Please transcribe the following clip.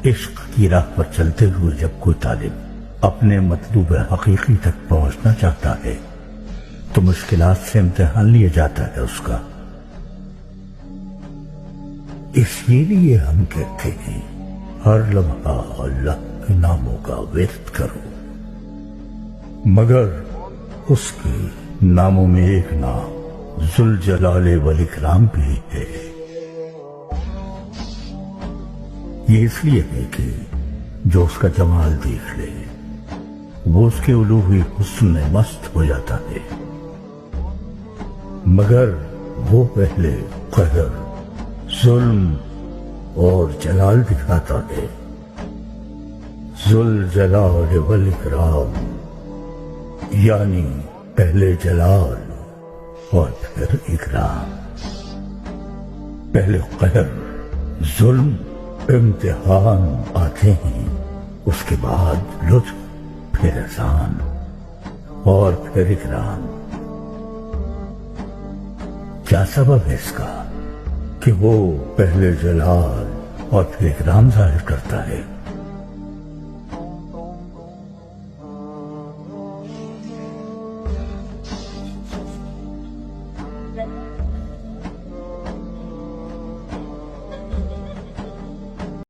عشق کی راہ پر چلتے ہوئے جب کوئی طالب اپنے مطلوب حقیقی تک پہنچنا چاہتا ہے تو مشکلات سے امتحان لیا جاتا ہے اس کا۔ اسی لیے ہم کہتے ہیں ہر لمحہ اللہ کے ناموں کا ورد کرو، مگر اس کے ناموں میں ایک نام ذوالجلال والاکرام بھی ہے۔ یہ اس لیے ہے کہ جو اس کا جمال دیکھ لے وہ اس کے الوہی حسن میں مست ہو جاتا ہے، مگر وہ پہلے قہر، ظلم اور جلال دکھاتا ہے۔ ذوالجلال والاکرام یعنی پہلے جلال اور پھر اکرام، پہلے قہر، ظلم، امتحان آتے ہیں، اس کے بعد لطف، پھر احسان اور پھر اکرام۔ کیا سبب ہے اس کا کہ وہ پہلے جلال اور پھر اکرام ظاہر کرتا ہے؟